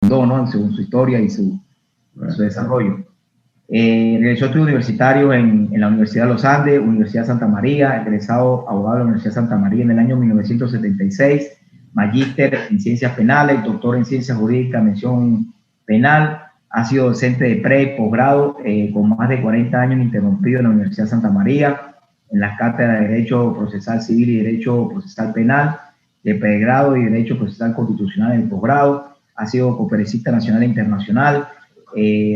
fundó, ¿no? Según su historia y su desarrollo. Realizó estudios universitarios en la Universidad de los Andes, Universidad de Santa María, egresado abogado de la Universidad de Santa María en el año 1976, magíster en Ciencias Penales, doctor en Ciencias Jurídicas, mención penal, ha sido docente de pre y posgrado con más de 40 años ininterrumpido en la Universidad de Santa María, en las cátedras de Derecho Procesal Civil y Derecho Procesal Penal, de pregrado y Derecho Procesal Constitucional en el posgrado, ha sido conferencista nacional e internacional,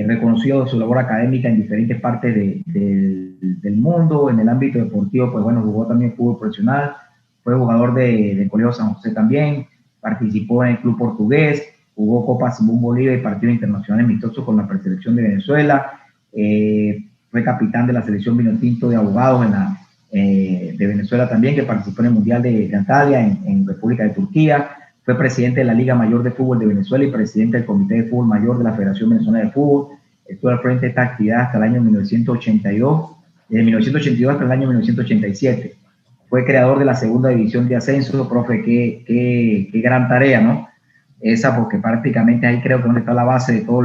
reconocido su labor académica en diferentes partes del mundo. En el ámbito deportivo, pues bueno, jugó también fútbol profesional, fue jugador del Colegio San José también, participó en el club portugués, jugó Copa Simón Bolívar y partidos internacionales amistosos con la preselección de Venezuela, fue capitán de la selección vinotinto de abogados de Venezuela también, que participó en el Mundial de Antalya en República de Turquía, fue presidente de la Liga Mayor de Fútbol de Venezuela y presidente del Comité de Fútbol Mayor de la Federación Venezolana de Fútbol. Estuvo al frente de esta actividad hasta el año 1982, desde 1982 hasta el año 1987. Fue creador de la segunda división de ascenso. Profe, qué gran tarea, ¿no? Esa, porque prácticamente ahí creo que donde está la base de todo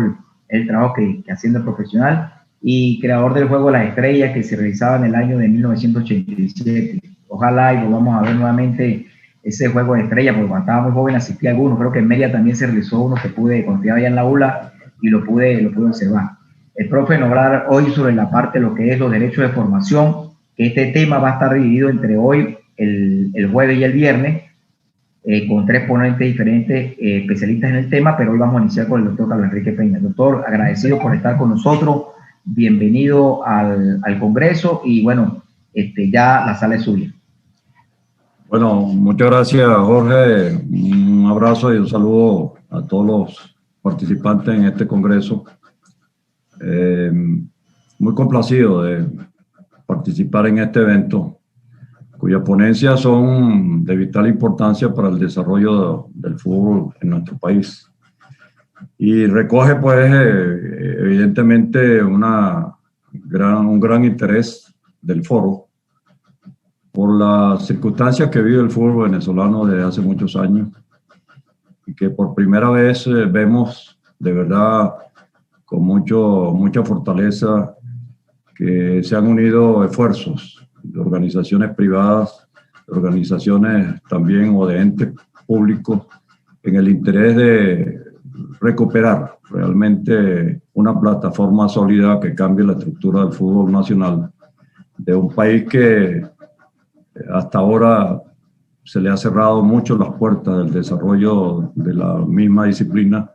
el trabajo que haciendo el profesional, y creador del Juego de las Estrellas que se realizaba en el año de 1987. Ojalá y volvamos a ver nuevamente ese Juego de Estrellas, porque cuando estaba muy joven asistí a algunos, creo que en Mérida también se realizó uno que pude, cuando estaba allá en la ULA, y lo pude observar. El profe nos va a hablar hoy sobre la parte de lo que es los derechos de formación, que este tema va a estar dividido entre hoy, el jueves y el viernes, con 3 ponentes diferentes, especialistas en el tema, pero hoy vamos a iniciar con el doctor Carlos Enrique Peña. Doctor, agradecido por estar con nosotros, bienvenido al Congreso, y bueno, ya la sala es suya. Bueno, muchas gracias, Jorge. Un abrazo y un saludo a todos los participantes en este congreso. Muy complacido de participar en este evento, cuyas ponencias son de vital importancia para el desarrollo del fútbol en nuestro país. Y recoge, pues, evidentemente un gran interés del foro por las circunstancias que vive el fútbol venezolano desde hace muchos años, y que por primera vez vemos de verdad con mucha fortaleza que se han unido esfuerzos de organizaciones privadas, de organizaciones también o de entes públicos, en el interés de recuperar realmente una plataforma sólida que cambie la estructura del fútbol nacional de un país que hasta ahora se le ha cerrado mucho las puertas del desarrollo de la misma disciplina,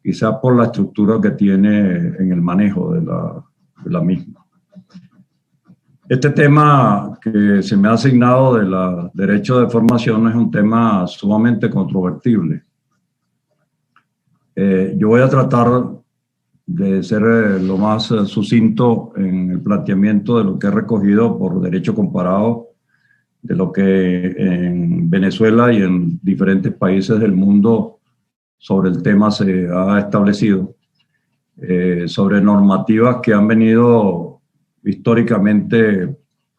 quizás por la estructura que tiene en el manejo de la misma. Este tema que se me ha asignado de los derechos de formación es un tema sumamente controvertible. Yo voy a tratar de ser lo más sucinto en el planteamiento de lo que he recogido por derecho comparado, de lo que en Venezuela y en diferentes países del mundo sobre el tema se ha establecido, sobre normativas que han venido históricamente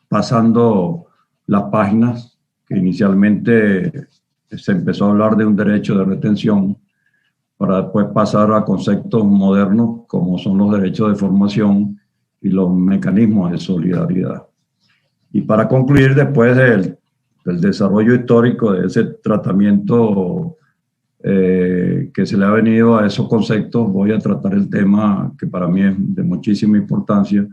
pasando las páginas, que inicialmente se empezó a hablar de un derecho de retención, para después pasar a conceptos modernos como son los derechos de formación y los mecanismos de solidaridad. Y para concluir, después del desarrollo histórico de ese tratamiento que se le ha venido a esos conceptos, voy a tratar el tema que para mí es de muchísima importancia,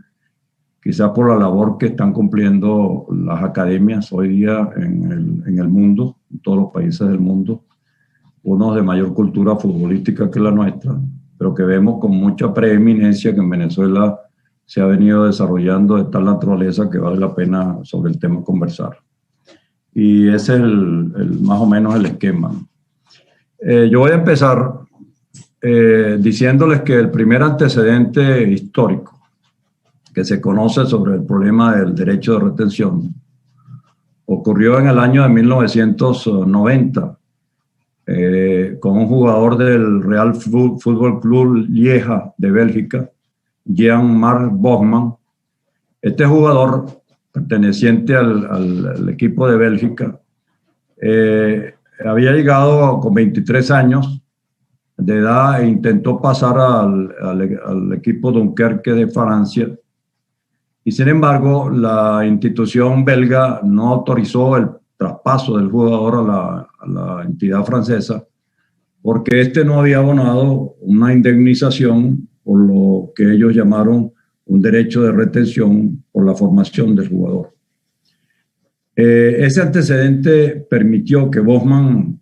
quizás por la labor que están cumpliendo las academias hoy día en el mundo, en todos los países del mundo, unos de mayor cultura futbolística que la nuestra, pero que vemos con mucha preeminencia que en Venezuela se ha venido desarrollando de tal naturaleza que vale la pena sobre el tema conversar. Y ese es más o menos el esquema. Yo voy a empezar diciéndoles que el primer antecedente histórico que se conoce sobre el problema del derecho de retención ocurrió en el año de 1990 con un jugador del Real Fútbol Club Lieja de Bélgica, Jean-Marc Bosman. Este jugador, perteneciente al equipo de Bélgica, había llegado con 23 años de edad e intentó pasar al equipo Dunkerque de Francia. Y sin embargo, la institución belga no autorizó el traspaso del jugador a la entidad francesa porque este no había abonado una indemnización por lo que ellos llamaron un derecho de retención por la formación del jugador. Ese antecedente permitió que Bosman,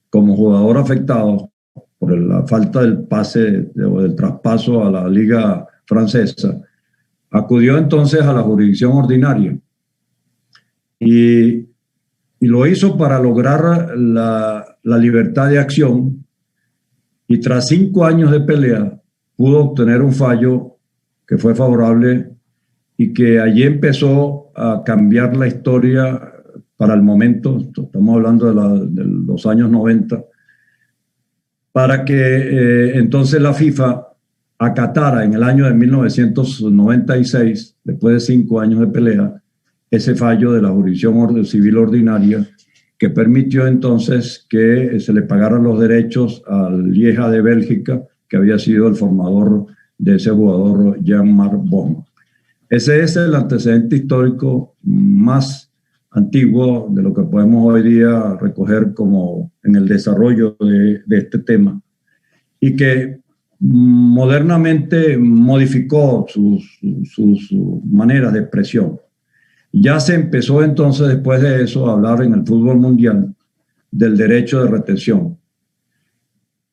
como jugador afectado por la falta del pase o del traspaso a la liga francesa, acudió entonces a la jurisdicción ordinaria y lo hizo para lograr la libertad de acción, y tras 5 años de pelea pudo obtener un fallo que fue favorable y que allí empezó a cambiar la historia para el momento. Estamos hablando de los años 90, para que entonces la FIFA acatara en el año de 1996, después de 5 años de pelea, ese fallo de la jurisdicción civil ordinaria que permitió entonces que se le pagaran los derechos al Lieja de Bélgica, que había sido el formador de ese jugador Jean-Marc Bosman. Ese es el antecedente histórico más antiguo de lo que podemos hoy día recoger como en el desarrollo de este tema, y que modernamente modificó sus maneras de expresión. Ya se empezó entonces después de eso a hablar en el fútbol mundial del derecho de retención.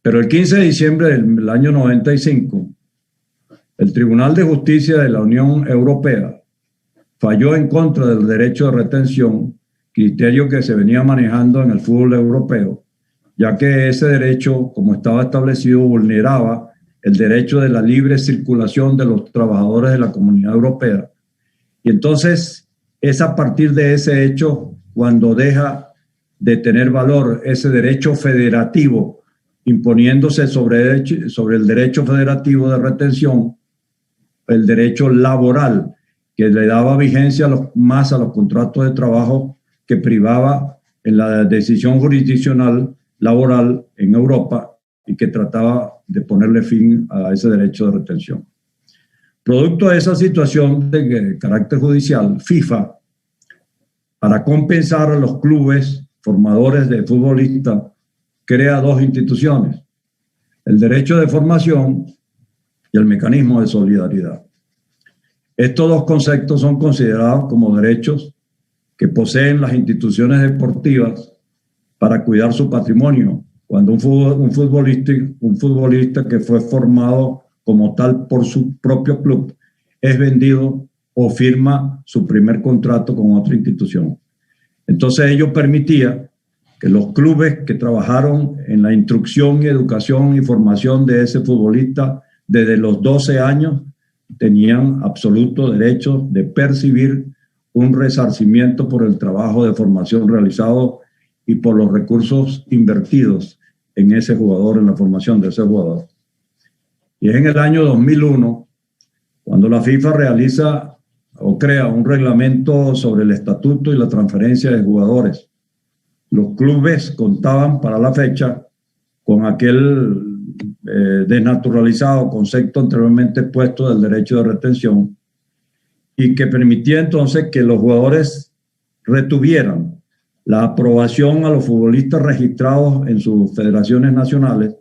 Pero el 15 de diciembre del año 95, el Tribunal de Justicia de la Unión Europea falló en contra del derecho de retención, criterio que se venía manejando en el fútbol europeo, ya que ese derecho, como estaba establecido, vulneraba el derecho de la libre circulación de los trabajadores de la Comunidad Europea. Y entonces es a partir de ese hecho cuando deja de tener valor ese derecho federativo, imponiéndose sobre el derecho federativo de retención, el derecho laboral, que le daba vigencia más a los contratos de trabajo, que privaba en la decisión jurisdiccional laboral en Europa y que trataba de ponerle fin a ese derecho de retención. Producto de esa situación de carácter judicial, FIFA, para compensar a los clubes formadores de futbolistas, crea 2 instituciones: el derecho de formación y el mecanismo de solidaridad. Estos 2 conceptos son considerados como derechos que poseen las instituciones deportivas para cuidar su patrimonio, cuando un futbolista que fue formado como tal por su propio club es vendido o firma su primer contrato con otra institución. Entonces ello permitía que los clubes que trabajaron en la instrucción y educación y formación de ese futbolista desde los 12 años tenían absoluto derecho de percibir un resarcimiento por el trabajo de formación realizado y por los recursos invertidos en ese jugador, en la formación de ese jugador. Y es en el año 2001 cuando la FIFA realiza o crea un reglamento sobre el estatuto y la transferencia de jugadores. Los clubes contaban para la fecha con aquel desnaturalizado concepto anteriormente expuesto del derecho de retención, y que permitía entonces que los jugadores retuvieran la aprobación a los futbolistas registrados en sus federaciones nacionales,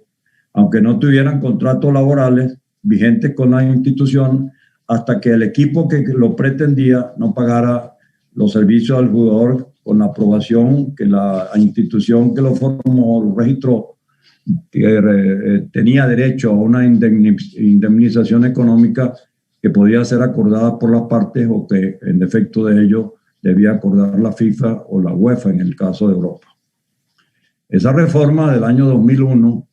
aunque no tuvieran contratos laborales vigentes con la institución, hasta que el equipo que lo pretendía no pagara los servicios al jugador con la aprobación que la institución que lo formó, lo registró, que tenía derecho a una indemnización económica que podía ser acordada por las partes o que en defecto de ello debía acordar la FIFA o la UEFA en el caso de Europa. Esa reforma del año 2001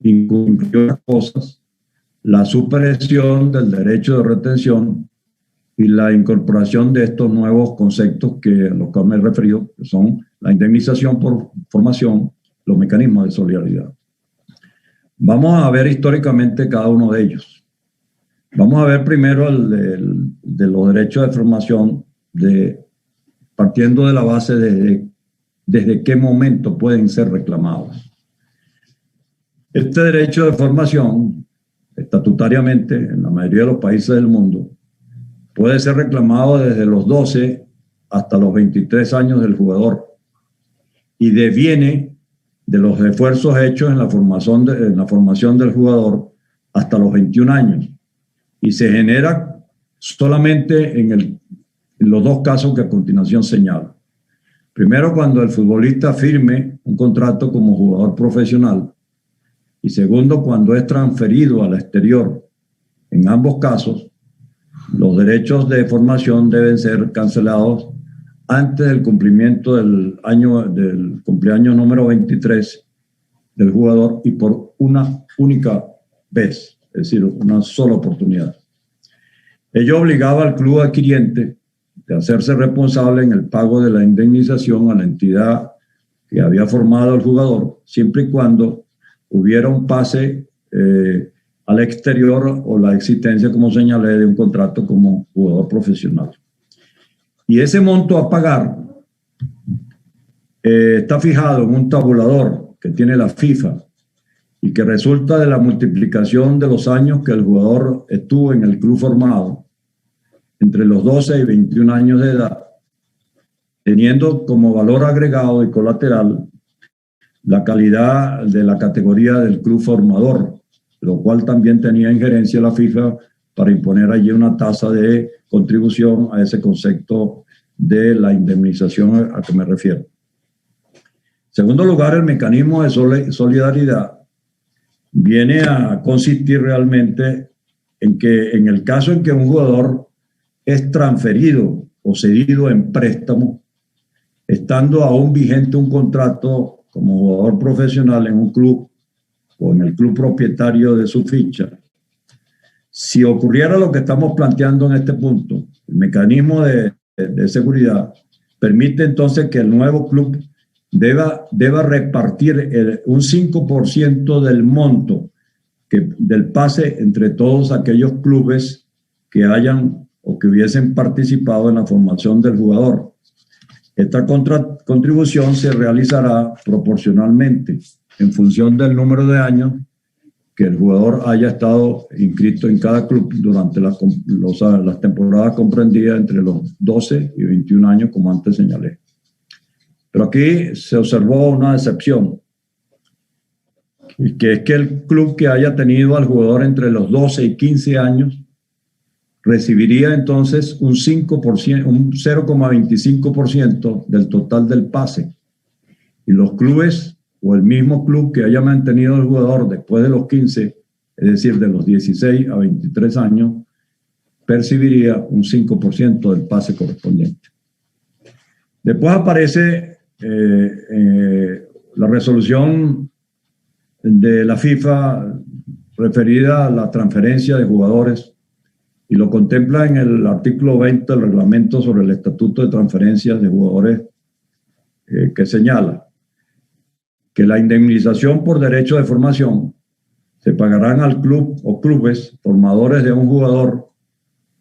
incluyó las cosas: la supresión del derecho de retención y la incorporación de estos nuevos conceptos a los que me he referido, que son la indemnización por formación, los mecanismos de solidaridad. Vamos a ver históricamente cada uno de ellos. Vamos a ver primero el de los derechos de formación, partiendo de la base de desde qué momento pueden ser reclamados. Este derecho de formación, estatutariamente, en la mayoría de los países del mundo, puede ser reclamado desde los 12 hasta los 23 años del jugador y deviene de los esfuerzos hechos en la formación del jugador hasta los 21 años y se genera solamente en los dos casos que a continuación señalo. Primero, cuando el futbolista firme un contrato como jugador profesional y segundo, cuando es transferido al exterior. En ambos casos, los derechos de formación deben ser cancelados antes del cumplimiento del cumpleaños número 23 del jugador y por una única vez, es decir, una sola oportunidad. Ello obligaba al club adquiriente de hacerse responsable en el pago de la indemnización a la entidad que había formado al jugador, siempre y cuando hubiera un pase al exterior o la existencia, como señalé, de un contrato como jugador profesional. Y ese monto a pagar está fijado en un tabulador que tiene la FIFA y que resulta de la multiplicación de los años que el jugador estuvo en el club formado, entre los 12 y 21 años de edad, teniendo como valor agregado y colateral la calidad de la categoría del club formador, lo cual también tenía injerencia la FIFA para imponer allí una tasa de contribución a ese concepto de la indemnización a que me refiero. En segundo lugar, el mecanismo de solidaridad viene a consistir realmente en que en el caso en que un jugador es transferido o cedido en préstamo, estando aún vigente un contrato como jugador profesional en un club o en el club propietario de su ficha, si ocurriera lo que estamos planteando en este punto, el mecanismo de seguridad permite entonces que el nuevo club deba repartir un 5% del monto del pase entre todos aquellos clubes que hayan o que hubiesen participado en la formación del jugador. Esta contribución se realizará proporcionalmente en función del número de años que el jugador haya estado inscrito en cada club durante las temporadas comprendidas entre los 12 y 21 años, como antes señalé. Pero aquí se observó una excepción, que es que el club que haya tenido al jugador entre los 12 y 15 años recibiría entonces un 0,25% del total del pase. Y los clubes o el mismo club que haya mantenido al jugador después de los 15, es decir, de los 16 a 23 años, percibiría un 5% del pase correspondiente. Después aparece la resolución de la FIFA referida a la transferencia de jugadores y lo contempla en el artículo 20 del reglamento sobre el estatuto de transferencias de jugadores que señala que la indemnización por derecho de formación se pagarán al club o clubes formadores de un jugador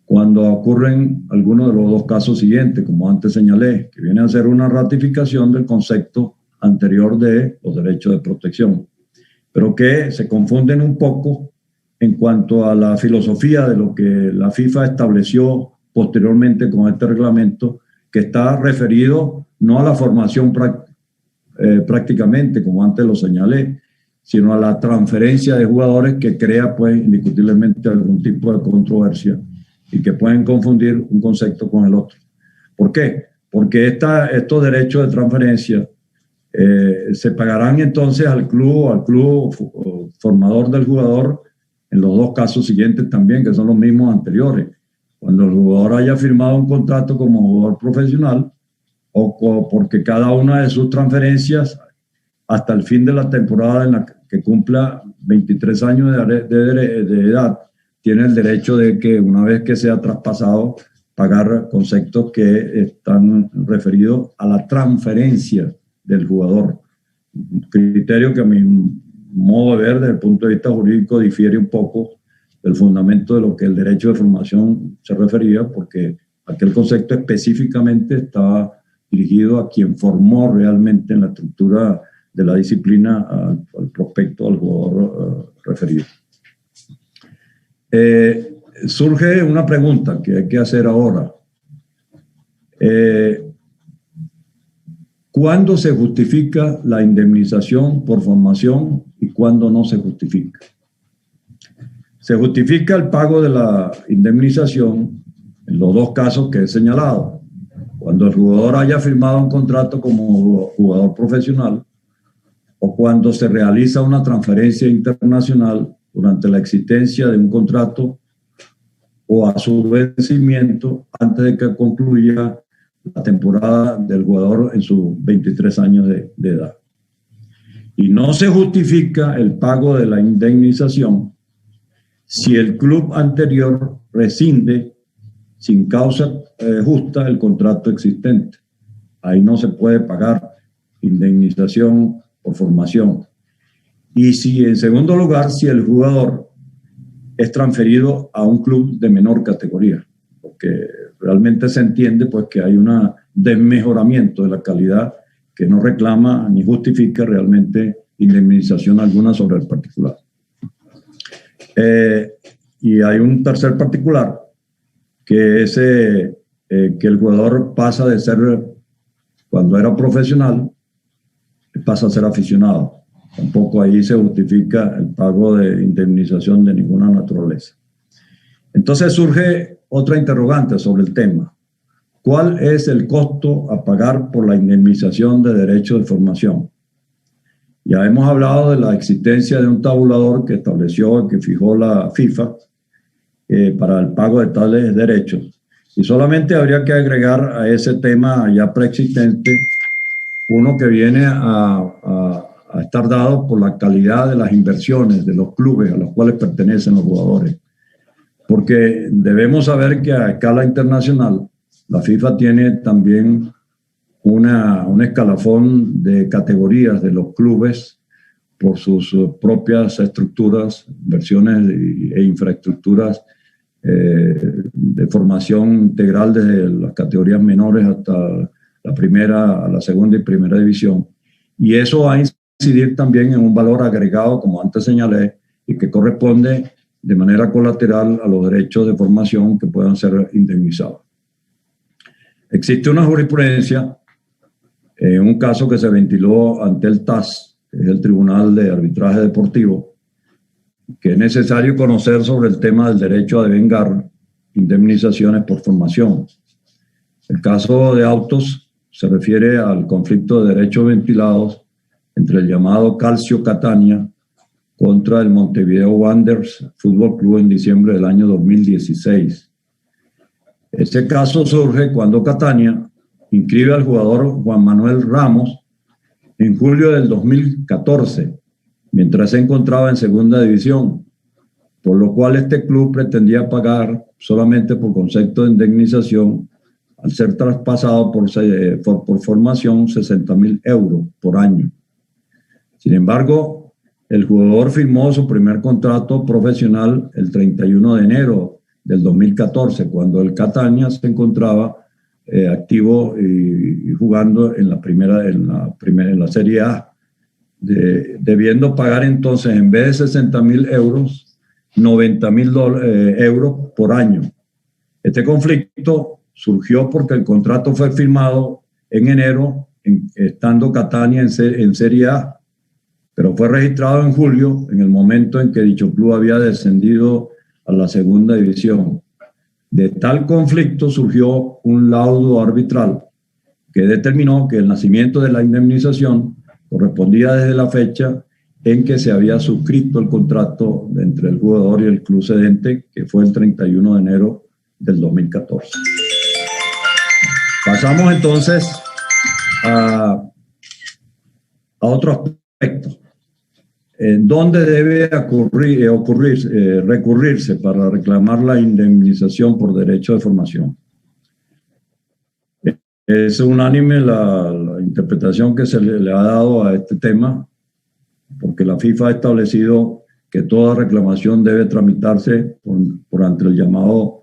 cuando ocurren algunos de los dos casos siguientes, como antes señalé, que viene a ser una ratificación del concepto anterior de los derechos de protección, pero que se confunden un poco en cuanto a la filosofía de lo que la FIFA estableció posteriormente con este reglamento, que está referido no a la formación prácticamente, como antes lo señalé, sino a la transferencia de jugadores que crea, pues, indiscutiblemente algún tipo de controversia y que pueden confundir un concepto con el otro. ¿Por qué? Porque estos derechos de transferencia se pagarán entonces al club formador del jugador en los dos casos siguientes también, que son los mismos anteriores. Cuando el jugador haya firmado un contrato como jugador profesional o porque cada una de sus transferencias hasta el fin de la temporada en la que cumpla 23 años de edad, tiene el derecho de que una vez que sea traspasado, pagar conceptos que están referidos a la transferencia del jugador. Un criterio que a mi modo de ver desde el punto de vista jurídico difiere un poco del fundamento de lo que el derecho de formación se refería, porque aquel concepto específicamente estaba dirigido a quien formó realmente en la estructura de la disciplina al prospecto, al jugador referido. Surge una pregunta que hay que hacer ahora. ¿Cuándo se justifica la indemnización por formación y cuándo no se justifica? Se justifica el pago de la indemnización en los dos casos que he señalado. Cuando el jugador haya firmado un contrato como jugador profesional o cuando se realiza una transferencia internacional durante la existencia de un contrato o a su vencimiento antes de que concluya la temporada del jugador en sus 23 años de edad. Y no se justifica el pago de la indemnización si el club anterior rescinde sin causa justa el contrato existente. Ahí no se puede pagar indemnización por formación. Y si, en segundo lugar, si el jugador es transferido a un club de menor categoría, porque realmente se entiende pues que hay un desmejoramiento de la calidad que no reclama ni justifica realmente indemnización alguna sobre el particular. Y hay un tercer particular, que es que el jugador pasa de ser, cuando era profesional, pasa a ser aficionado. Tampoco ahí se justifica el pago de indemnización de ninguna naturaleza. Entonces surge otra interrogante sobre el tema. ¿Cuál es el costo a pagar por la indemnización de derechos de formación? Ya hemos hablado de la existencia de un tabulador que estableció, que fijó la FIFA para el pago de tales derechos. Y solamente habría que agregar a ese tema ya preexistente uno que viene a estar dado por la calidad de las inversiones de los clubes a los cuales pertenecen los jugadores. Porque debemos saber que a escala internacional la FIFA tiene también un escalafón de categorías de los clubes por sus propias estructuras, inversiones e infraestructuras de formación integral desde las categorías menores hasta la primera, a la segunda y primera división. Y eso va a incidir también en un valor agregado, como antes señalé, y que corresponde de manera colateral a los derechos de formación que puedan ser indemnizados. Existe una jurisprudencia en un caso que se ventiló ante el TAS, que es el Tribunal de Arbitraje Deportivo, que es necesario conocer sobre el tema del derecho a devengar indemnizaciones por formación. El caso de Autos se refiere al conflicto de derechos ventilados entre el llamado Calcio Catania contra el Montevideo Wanderers Fútbol Club en diciembre del año 2016. Este caso surge cuando Catania inscribe al jugador Juan Manuel Ramos en julio del 2014, mientras se encontraba en segunda división, por lo cual este club pretendía pagar solamente por concepto de indemnización, al ser traspasado por formación, 60.000 euros por año. Sin embargo, el jugador firmó su primer contrato profesional el 31 de enero del 2014, cuando el Catania se encontraba activo y jugando en la Serie A, debiendo pagar entonces, en vez de 60.000 euros, 90.000 euros por año. Este conflicto surgió porque el contrato fue firmado en enero, estando Catania en Serie A, pero fue registrado en julio, en el momento en que dicho club había descendido a la segunda división. De tal conflicto surgió un laudo arbitral que determinó que el nacimiento de la indemnización correspondía desde la fecha en que se había suscrito el contrato entre el jugador y el club cedente, que fue el 31 de enero del 2014. Pasamos entonces a otro aspecto. ¿Dónde debe recurrirse para reclamar la indemnización por derecho de formación? Es unánime la interpretación que se le ha dado a este tema, porque la FIFA ha establecido que toda reclamación debe tramitarse por ante el llamado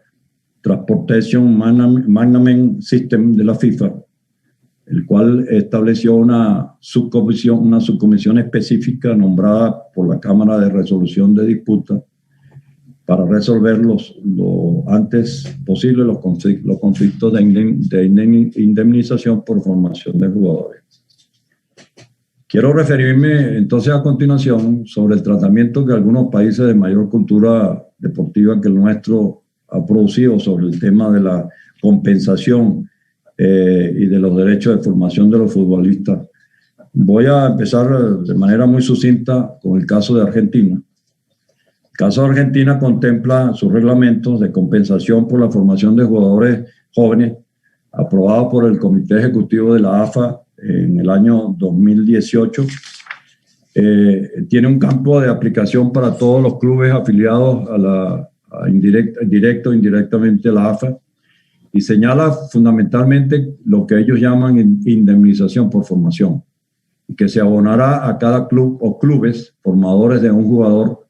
Transportation Management System de la FIFA, el cual estableció una subcomisión específica nombrada por la Cámara de Resolución de Disputas para resolver lo antes posible los conflictos de indemnización por formación de jugadores. Quiero referirme entonces a continuación sobre el tratamiento que algunos países de mayor cultura deportiva que el nuestro ha producido sobre el tema de la compensación y de los derechos de formación de los futbolistas. Voy a empezar de manera muy sucinta con el caso de Argentina. El caso de Argentina contempla sus reglamentos de compensación por la formación de jugadores jóvenes aprobados por el Comité Ejecutivo de la AFA en el año 2018. Tiene un campo de aplicación para todos los clubes afiliados directo o indirectamente a la AFA y señala fundamentalmente lo que ellos llaman indemnización por formación y que se abonará a cada club o clubes formadores de un jugador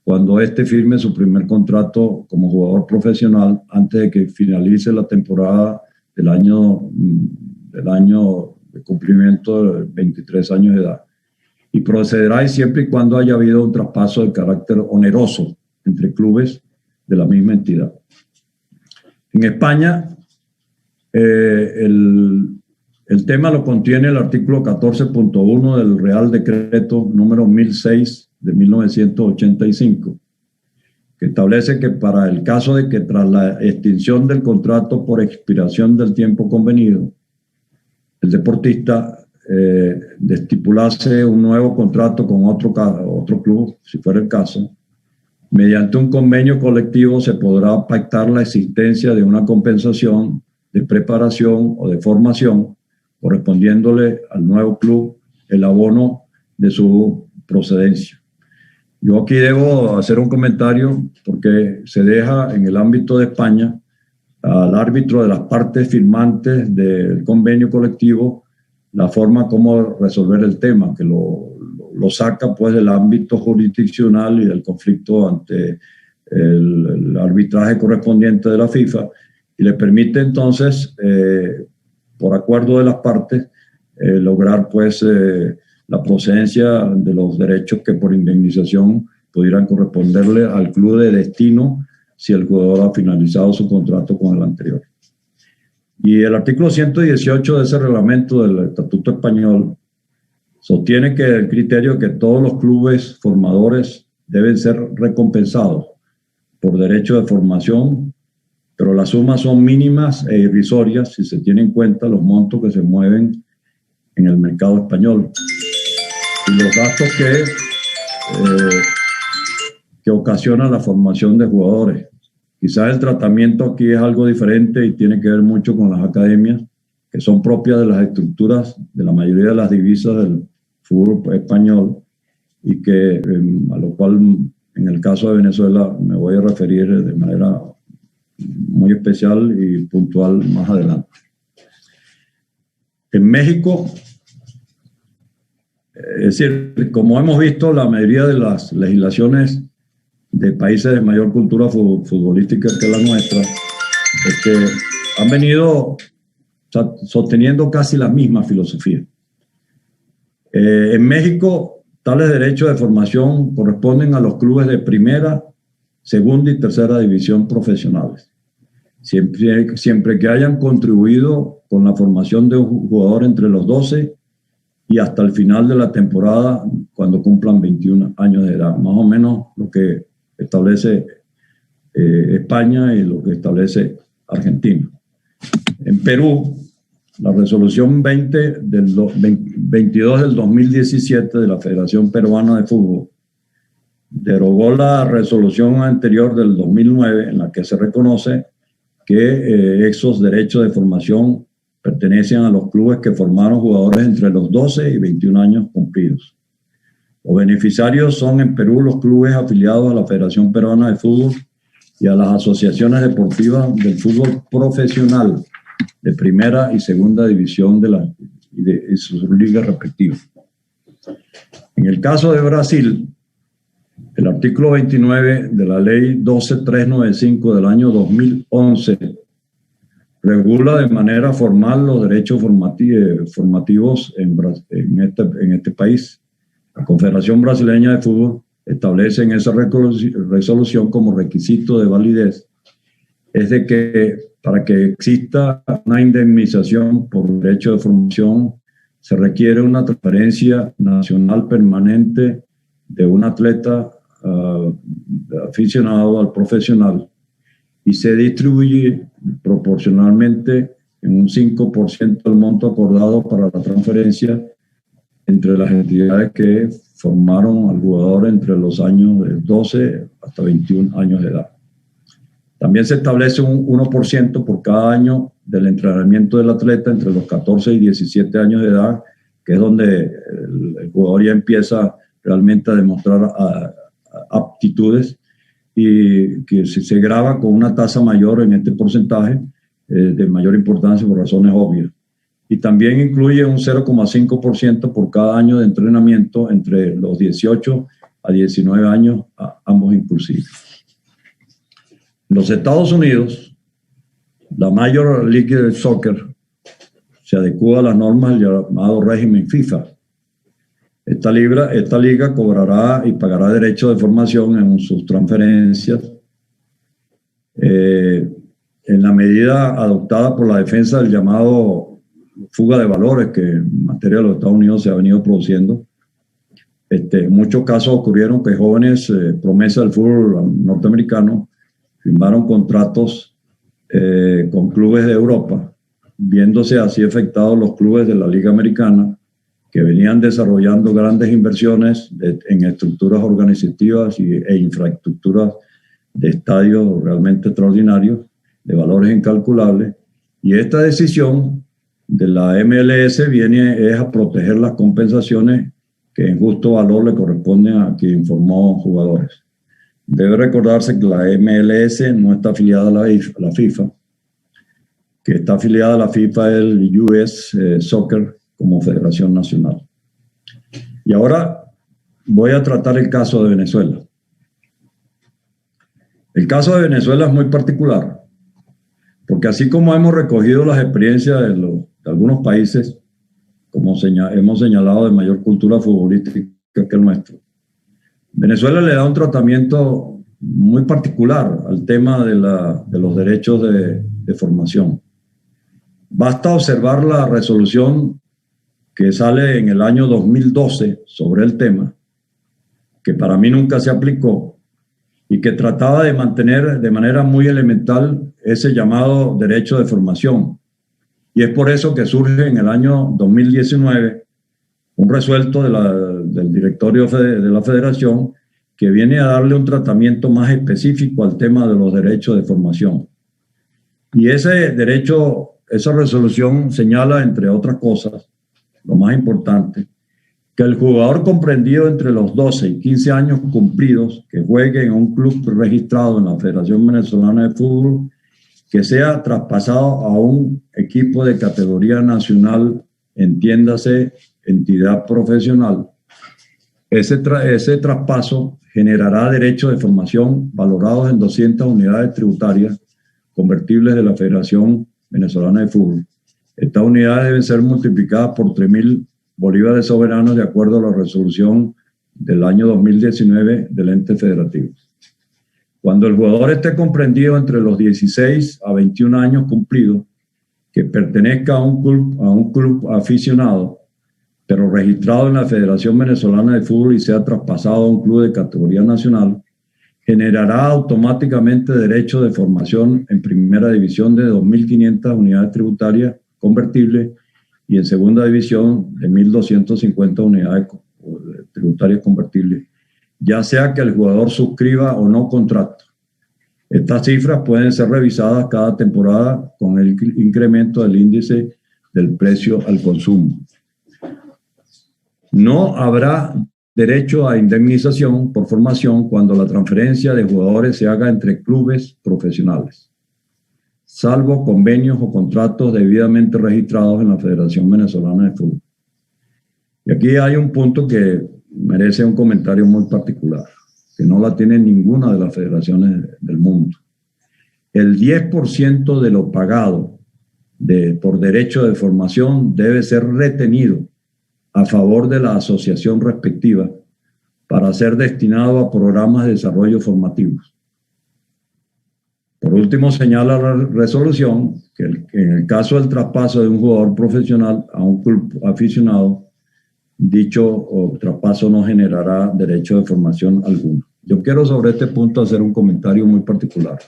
cuando éste firme su primer contrato como jugador profesional antes de que finalice la temporada del año de cumplimiento de 23 años de edad. Y procederá siempre y cuando haya habido un traspaso de carácter oneroso entre clubes de la misma entidad. En España, el tema lo contiene el artículo 14.1 del Real Decreto número 1006 de 1985, que establece que para el caso de que tras la extinción del contrato por expiración del tiempo convenido, el deportista estipulase un nuevo contrato con otro club, si fuera el caso, mediante un convenio colectivo se podrá pactar la existencia de una compensación de preparación o de formación correspondiéndole al nuevo club el abono de su procedencia. Yo aquí debo hacer un comentario porque se deja en el ámbito de España al árbitro de las partes firmantes del convenio colectivo la forma como resolver el tema, que lo saca pues del ámbito jurisdiccional y del conflicto ante el arbitraje correspondiente de la FIFA y le permite entonces, por acuerdo de las partes, lograr pues la procedencia de los derechos que por indemnización pudieran corresponderle al club de destino si el jugador ha finalizado su contrato con el anterior. Y el artículo 118 de ese reglamento del Estatuto Español sostiene que el criterio que todos los clubes formadores deben ser recompensados por derecho de formación, pero las sumas son mínimas e irrisorias si se tienen en cuenta los montos que se mueven en el mercado español y los gastos que ocasiona la formación de jugadores. Quizás el tratamiento aquí es algo diferente y tiene que ver mucho con las academias, que son propias de las estructuras de la mayoría de las divisas del fútbol español y que a lo cual en el caso de Venezuela me voy a referir de manera muy especial y puntual más adelante. En México, es decir, como hemos visto, la mayoría de las legislaciones de países de mayor cultura futbolística que la nuestra han venido sosteniendo casi la misma filosofía. En México, tales derechos de formación corresponden a los clubes de primera, segunda y tercera división profesionales, siempre que hayan contribuido con la formación de un jugador entre los 12 y hasta el final de la temporada cuando cumplan 21 años de edad, más o menos lo que establece España y lo que establece Argentina. En Perú, la resolución 22 del 2017 de la Federación Peruana de Fútbol derogó la resolución anterior del 2009 en la que se reconoce que esos derechos de formación pertenecen a los clubes que formaron jugadores entre los 12 y 21 años cumplidos. Los beneficiarios son en Perú los clubes afiliados a la Federación Peruana de Fútbol y a las asociaciones deportivas del fútbol profesional de primera y segunda división de sus ligas respectivas. En el caso de Brasil, el artículo 29 de la ley 12395 del año 2011 regula de manera formal los derechos formativos en este país. La Confederación Brasileña de Fútbol establece en esa resolución como requisito de validez es de que para que exista una indemnización por derecho de formación se requiere una transferencia nacional permanente de un atleta aficionado al profesional y se distribuye proporcionalmente en un 5% del monto acordado para la transferencia entre las entidades que formaron al jugador entre los años de 12 hasta 21 años de edad. También se establece un 1% por cada año del entrenamiento del atleta entre los 14 y 17 años de edad, que es donde el jugador ya empieza realmente a demostrar aptitudes, y que se graba con una tasa mayor en este porcentaje de mayor importancia por razones obvias. Y también incluye un 0,5% por cada año de entrenamiento entre los 18 a 19 años, ambos inclusivos. En los Estados Unidos, la Major League Soccer se adecua a las normas del llamado régimen FIFA. Esta liga cobrará y pagará derechos de formación en sus transferencias en la medida adoptada por la defensa del llamado fuga de valores que en materia de los Estados Unidos se ha venido produciendo. En muchos casos ocurrieron que jóvenes promesas del fútbol norteamericano firmaron contratos con clubes de Europa, viéndose así afectados los clubes de la Liga Americana, que venían desarrollando grandes inversiones en estructuras organizativas e infraestructuras de estadios realmente extraordinarios, de valores incalculables. Y esta decisión de la MLS es a proteger las compensaciones que en justo valor le corresponden a quien formó jugadores. Debe recordarse que la MLS no está afiliada a la FIFA, que está afiliada a la FIFA el US Soccer como Federación Nacional. Y ahora voy a tratar el caso de Venezuela. El caso de Venezuela es muy particular, porque así como hemos recogido las experiencias de algunos países, como hemos señalado, de mayor cultura futbolística que el nuestro, Venezuela le da un tratamiento muy particular al tema de los derechos de formación. Basta observar la resolución que sale en el año 2012 sobre el tema, que para mí nunca se aplicó y que trataba de mantener de manera muy elemental ese llamado derecho de formación. Y es por eso que surge en el año 2019 un resuelto del directorio de la Federación que viene a darle un tratamiento más específico al tema de los derechos de formación. Y ese derecho, esa resolución señala, entre otras cosas, lo más importante, que el jugador comprendido entre los 12 y 15 años cumplidos que juegue en un club registrado en la Federación Venezolana de Fútbol, que sea traspasado a un equipo de categoría nacional, entiéndase entidad profesional, ese traspaso generará derechos de formación valorados en 200 unidades tributarias convertibles de la Federación Venezolana de Fútbol. Estas unidades deben ser multiplicadas por 3.000 bolívares soberanos de acuerdo a la resolución del año 2019 del ente federativo. Cuando el jugador esté comprendido entre los 16 a 21 años cumplidos, que pertenezca a un club aficionado, pero registrado en la Federación Venezolana de Fútbol y sea traspasado a un club de categoría nacional, generará automáticamente derecho de formación en primera división de 2.500 unidades tributarias convertibles y en segunda división de 1.250 unidades tributarias convertibles, ya sea que el jugador suscriba o no contrato. Estas cifras pueden ser revisadas cada temporada con el incremento del índice del precio al consumo. No habrá derecho a indemnización por formación cuando la transferencia de jugadores se haga entre clubes profesionales, salvo convenios o contratos debidamente registrados en la Federación Venezolana de Fútbol. Y aquí hay un punto que merece un comentario muy particular, que no la tiene ninguna de las federaciones del mundo. El 10% de lo pagado por derecho de formación debe ser retenido a favor de la asociación respectiva para ser destinado a programas de desarrollo formativos. Por último, señala la resolución que en el caso del traspaso de un jugador profesional a un club aficionado, dicho traspaso no generará derecho de formación alguno. Yo quiero sobre este punto hacer un comentario muy particular.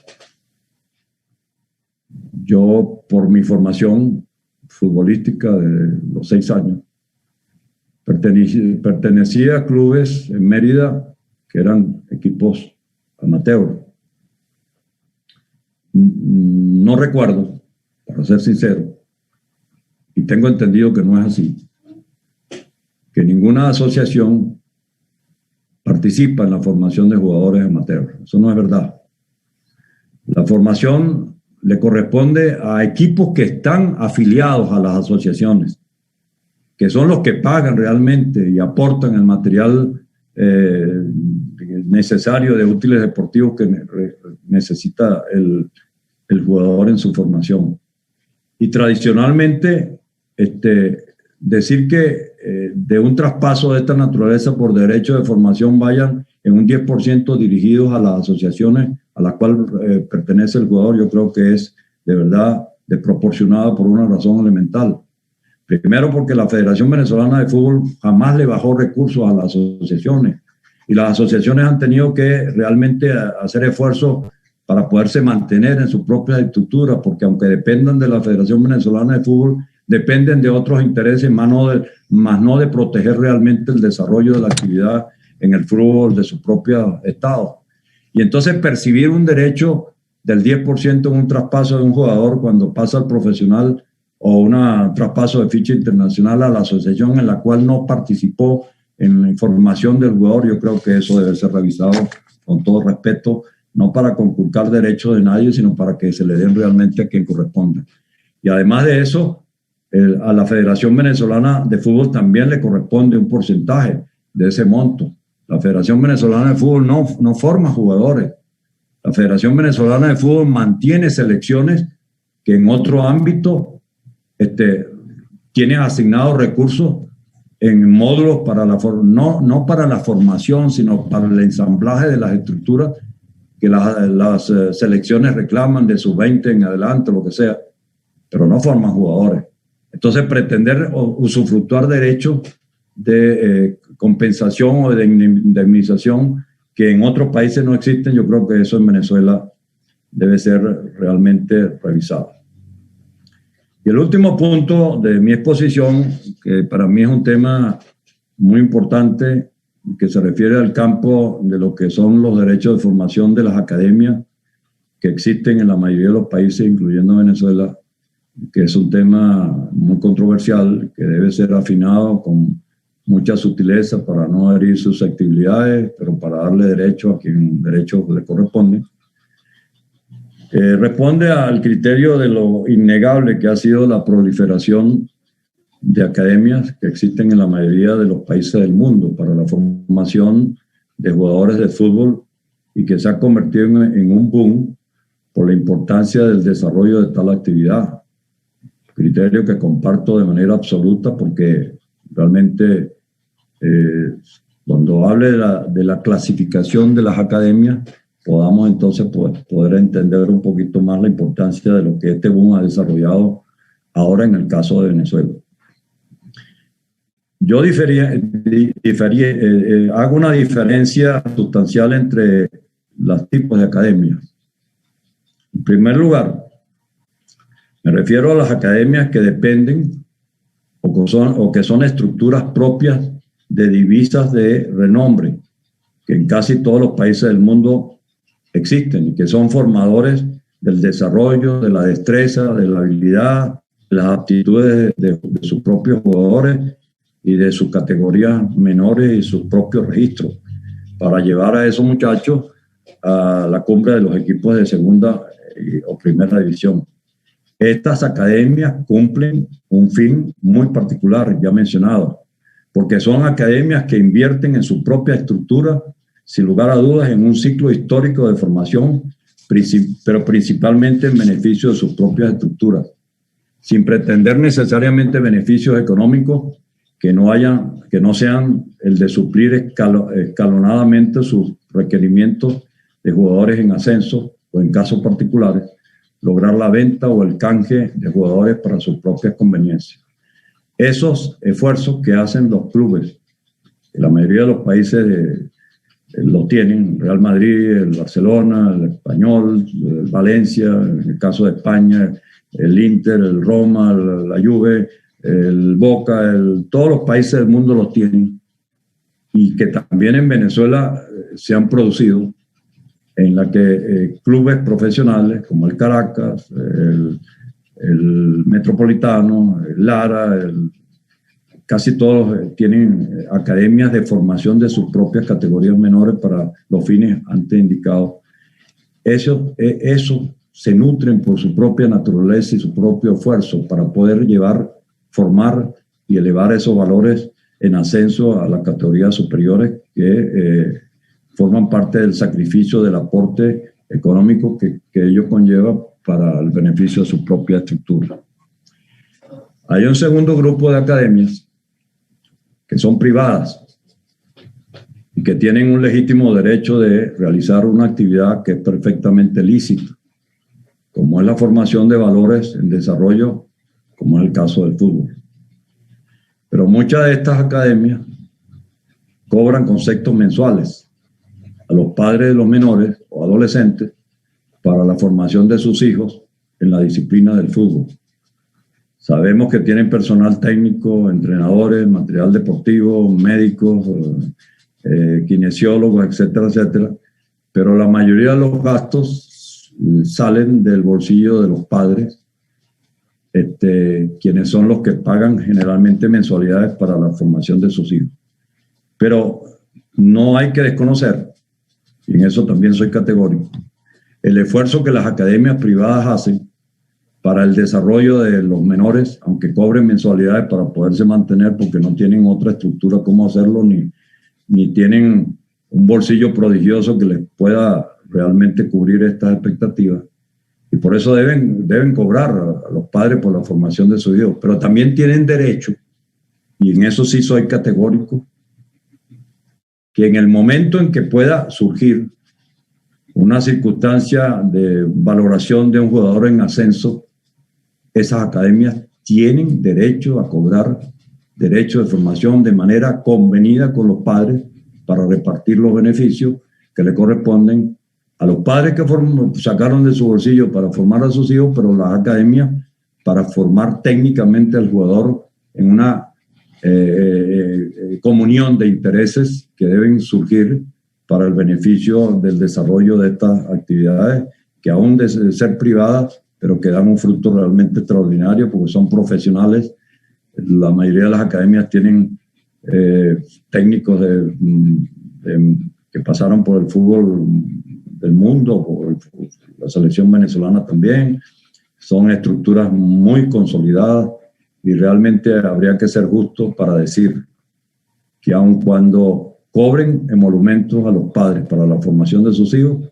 Yo, por mi formación futbolística de los 6 años, pertenecía a clubes en Mérida que eran equipos amateur. No recuerdo, para ser sincero, y tengo entendido que no es así, que ninguna asociación participa en la formación de jugadores amateurs. Eso no es verdad. La formación le corresponde a equipos que están afiliados a las asociaciones, que son los que pagan realmente y aportan el material necesario de útiles deportivos que necesita el jugador en su formación. Y tradicionalmente, decir que de un traspaso de esta naturaleza por derecho de formación vayan en un 10% dirigidos a las asociaciones a las cuales pertenece el jugador, yo creo que es de verdad desproporcionado por una razón elemental. Primero, porque la Federación Venezolana de Fútbol jamás le bajó recursos a las asociaciones y las asociaciones han tenido que realmente hacer esfuerzos para poderse mantener en su propia estructura, porque aunque dependan de la Federación Venezolana de Fútbol, dependen de otros intereses, más no de proteger realmente el desarrollo de la actividad en el fútbol de su propio estado. Y entonces percibir un derecho del 10% en un traspaso de un jugador cuando pasa al profesional o un traspaso de ficha internacional a la asociación en la cual no participó en la información del jugador, yo creo que eso debe ser revisado con todo respeto, no para conculcar derechos de nadie, sino para que se le den realmente a quien corresponde. Y además de eso, a la Federación Venezolana de Fútbol también le corresponde un porcentaje de ese monto. La Federación Venezolana de Fútbol no forma jugadores. La Federación Venezolana de Fútbol mantiene selecciones que en otro ámbito tienen asignados recursos en módulos para no para la formación, sino para el ensamblaje de las estructuras que las selecciones reclaman de sub-20 en adelante, lo que sea, pero no forman jugadores. Entonces, pretender usufructuar derechos de compensación o de indemnización que en otros países no existen, yo creo que eso en Venezuela debe ser realmente revisado. Y el último punto de mi exposición, que para mí es un tema muy importante, que se refiere al campo de lo que son los derechos de formación de las academias que existen en la mayoría de los países, incluyendo Venezuela, que es un tema muy controversial, que debe ser afinado con mucha sutileza para no herir susceptibilidades, pero para darle derecho a quien derecho le corresponde. Responde al criterio de lo innegable que ha sido la proliferación de academias que existen en la mayoría de los países del mundo para la formación de jugadores de fútbol y que se ha convertido en un boom por la importancia del desarrollo de tal actividad. Criterio que comparto de manera absoluta porque realmente cuando hable de la clasificación de las academias podamos entonces poder entender un poquito más la importancia de lo que este boom ha desarrollado ahora en el caso de Venezuela. Yo hago una diferencia sustancial entre los tipos de academias. En primer lugar, me refiero a las academias que dependen o que son estructuras propias de divisas de renombre, que en casi todos los países del mundo existen y que son formadores del desarrollo, de la destreza, de la habilidad, de las aptitudes de sus propios jugadores y de sus categorías menores y sus propios registros, para llevar a esos muchachos a la cumbre de los equipos de segunda o primera división. Estas academias cumplen un fin muy particular, ya mencionado, porque son academias que invierten en su propia estructura, sin lugar a dudas, en un ciclo histórico de formación, pero principalmente en beneficio de sus propias estructuras. sin pretender necesariamente beneficios económicos que no sean el de suplir escalonadamente sus requerimientos de jugadores en ascenso o en casos particulares, lograr la venta o el canje de jugadores para sus propias conveniencias. Esos esfuerzos que hacen los clubes, la mayoría de los países lo tienen, Real Madrid, el Barcelona, el Español, el Valencia, en el caso de España, el Inter, el Roma, la Juve, el Boca, todos los países del mundo los tienen, y que también en Venezuela se han producido, en la que clubes profesionales como el Caracas, el Metropolitano, el Lara, casi todos tienen academias de formación de sus propias categorías menores para los fines antes indicados. Eso se nutren por su propia naturaleza y su propio esfuerzo para poder formar y elevar esos valores en ascenso a las categorías superiores que forman parte del sacrificio del aporte económico que ello conlleva para el beneficio de su propia estructura. Hay un segundo grupo de academias que son privadas y que tienen un legítimo derecho de realizar una actividad que es perfectamente lícita, como es la formación de valores en desarrollo, como es el caso del fútbol. Pero muchas de estas academias cobran conceptos mensuales a los padres de los menores o adolescentes para la formación de sus hijos en la disciplina del fútbol. Sabemos que tienen personal técnico, entrenadores, material deportivo, médicos, kinesiólogos, etcétera, etcétera, pero la mayoría de los gastos salen del bolsillo de los padres, quienes son los que pagan generalmente mensualidades para la formación de sus hijos. Pero no hay que desconocer, y en eso también soy categórico, el esfuerzo que las academias privadas hacen para el desarrollo de los menores, aunque cobren mensualidades para poderse mantener, porque no tienen otra estructura cómo hacerlo, ni tienen un bolsillo prodigioso que les pueda realmente cubrir estas expectativas. Y por eso deben cobrar a los padres por la formación de sus hijos. Pero también tienen derecho, y en eso sí soy categórico, que en el momento en que pueda surgir una circunstancia de valoración de un jugador en ascenso, esas academias tienen derecho a cobrar derecho de formación de manera convenida con los padres para repartir los beneficios que le corresponden a los padres que sacaron de su bolsillo para formar a sus hijos, pero las academias para formar técnicamente al jugador en una comunión de intereses que deben surgir para el beneficio del desarrollo de estas actividades, que aún de ser privadas, pero que dan un fruto realmente extraordinario porque son profesionales. La mayoría de las academias tienen técnicos que pasaron por el fútbol del mundo, por la selección venezolana también. Son estructuras muy consolidadas y realmente habría que ser justo para decir que aun cuando cobren emolumentos a los padres para la formación de sus hijos,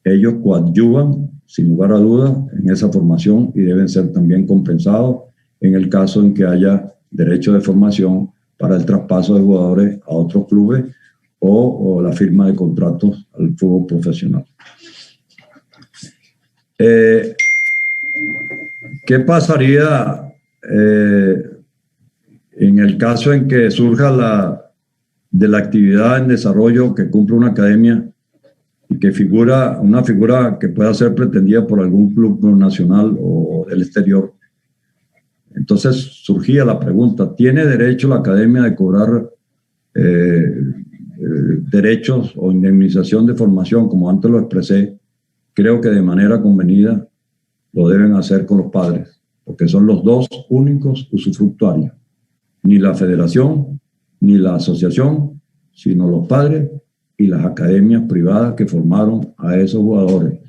ellos coadyuvan sin lugar a dudas en esa formación y deben ser también compensados en el caso en que haya derecho de formación para el traspaso de jugadores a otros clubes o la firma de contratos al fútbol profesional. ¿Qué pasaría en el caso en que surja de la actividad en desarrollo que cumple una academia y que una figura que pueda ser pretendida por algún club nacional o del exterior? Entonces surgía la pregunta, ¿tiene derecho la academia de cobrar derechos o indemnización de formación, como antes lo expresé? Creo que de manera convenida lo deben hacer con los padres, porque son los dos únicos usufructuarios. Ni la federación, ni la asociación, sino los padres y las academias privadas que formaron a esos jugadores.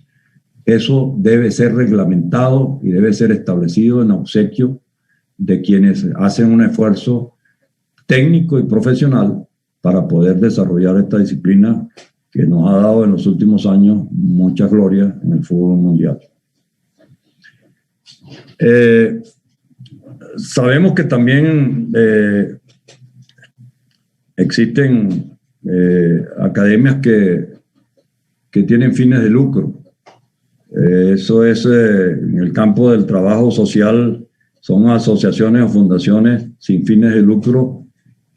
Eso debe ser reglamentado y debe ser establecido en obsequio de quienes hacen un esfuerzo técnico y profesional para poder desarrollar esta disciplina que nos ha dado en los últimos años mucha gloria en el fútbol mundial. sabemos que también existen academias que tienen fines de lucro. Eso es en el campo del trabajo social, son asociaciones o fundaciones sin fines de lucro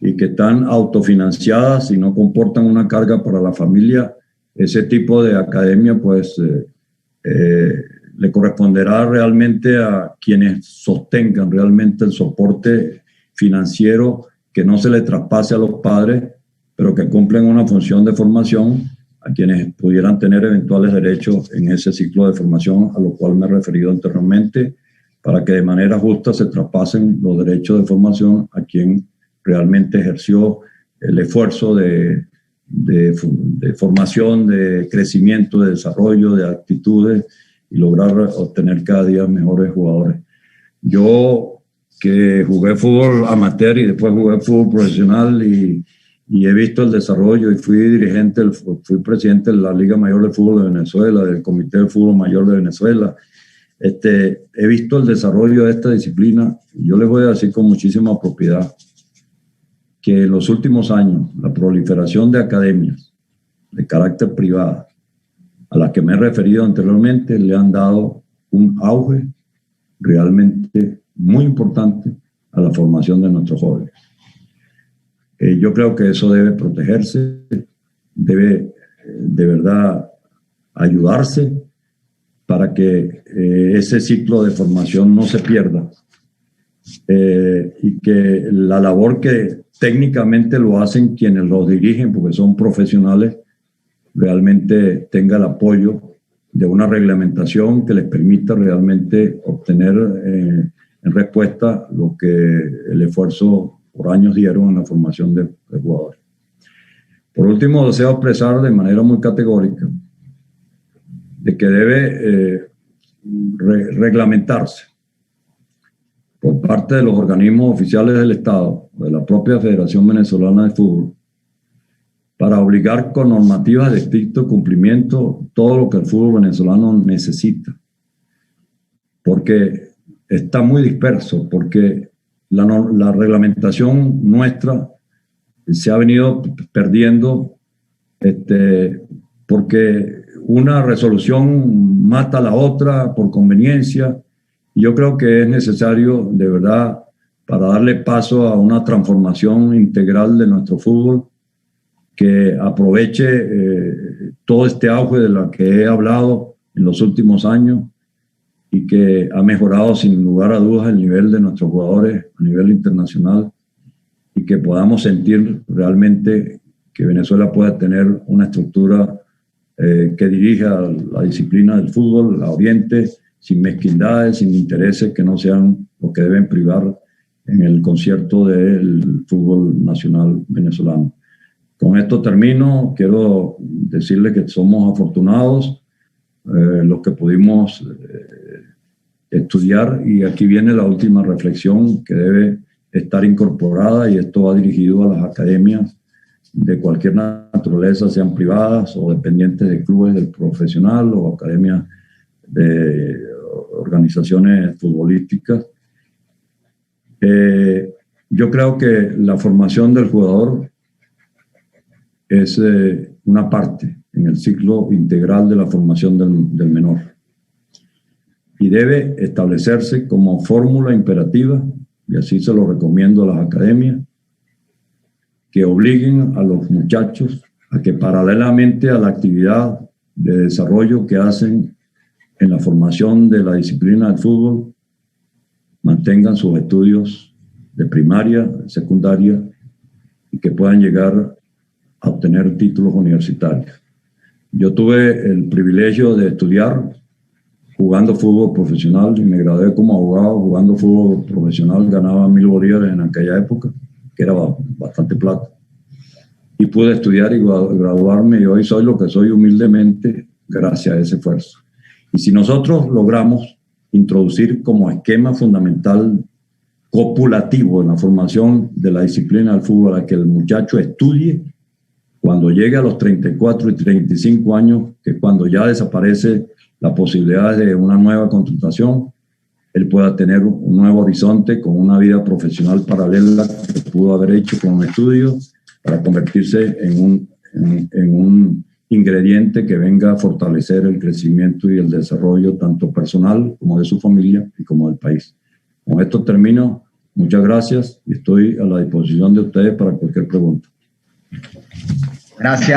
y que están autofinanciadas y no comportan una carga para la familia. Ese tipo de academia, pues, le corresponderá realmente a quienes sostengan realmente el soporte financiero, que no se le traspase a los padres, pero que cumplen una función de formación a quienes pudieran tener eventuales derechos en ese ciclo de formación a lo cual me he referido anteriormente, para que de manera justa se traspasen los derechos de formación a quien realmente ejerció el esfuerzo de formación, de crecimiento, de desarrollo, de actitudes y lograr obtener cada día mejores jugadores. Yo, que jugué fútbol amateur y después jugué fútbol profesional y he visto el desarrollo y fui presidente de la Liga Mayor de Fútbol de Venezuela, del Comité de Fútbol Mayor de Venezuela. He visto el desarrollo de esta disciplina y yo les voy a decir con muchísima propiedad que en los últimos años la proliferación de academias de carácter privado a las que me he referido anteriormente le han dado un auge realmente muy importante a la formación de nuestros jóvenes. Yo creo que eso debe protegerse, debe de verdad ayudarse para que ese ciclo de formación no se pierda y que la labor que técnicamente lo hacen quienes los dirigen, porque son profesionales, realmente tenga el apoyo de una reglamentación que les permita realmente obtener en respuesta lo que el esfuerzo por años dieron en la formación de jugadores. Por último, deseo expresar de manera muy categórica de que debe reglamentarse por parte de los organismos oficiales del Estado, de la propia Federación Venezolana de Fútbol, para obligar con normativas de estricto cumplimiento todo lo que el fútbol venezolano necesita. Porque está muy disperso, porque la reglamentación nuestra se ha venido perdiendo porque una resolución mata a la otra por conveniencia. Yo creo que es necesario, de verdad, para darle paso a una transformación integral de nuestro fútbol, que aproveche todo este auge de la que he hablado en los últimos años y que ha mejorado sin lugar a dudas el nivel de nuestros jugadores a nivel internacional, y que podamos sentir realmente que Venezuela pueda tener una estructura que dirija la disciplina del fútbol, la oriente, sin mezquindades, sin intereses que no sean los que deben privar en el concierto del fútbol nacional venezolano. Con esto termino. Quiero decirles que somos afortunados los que pudimos estudiar, y aquí viene la última reflexión que debe estar incorporada, y esto va dirigido a las academias de cualquier naturaleza, sean privadas o dependientes de clubes del profesional o academias de organizaciones futbolísticas. Yo creo que la formación del jugador es una parte en el ciclo integral de la formación del menor, y debe establecerse como fórmula imperativa, y así se lo recomiendo a las academias, que obliguen a los muchachos a que paralelamente a la actividad de desarrollo que hacen en la formación de la disciplina del fútbol, mantengan sus estudios de primaria, de secundaria, y que puedan llegar a obtener títulos universitarios. Yo tuve el privilegio de estudiar jugando fútbol profesional y me gradué como abogado jugando fútbol profesional. Ganaba 1.000 bolívares en aquella época, que era bastante plata. Y pude estudiar y graduarme, y hoy soy lo que soy humildemente gracias a ese esfuerzo. Y si nosotros logramos introducir como esquema fundamental copulativo en la formación de la disciplina del fútbol a que el muchacho estudie cuando llegue a los 34 y 35 años, que es cuando ya desaparece la posibilidad de una nueva contratación, él pueda tener un nuevo horizonte con una vida profesional paralela que pudo haber hecho con estudios para convertirse en un ingrediente que venga a fortalecer el crecimiento y el desarrollo tanto personal como de su familia y como del país. Con esto termino. Muchas gracias y estoy a la disposición de ustedes para cualquier pregunta. Gracias.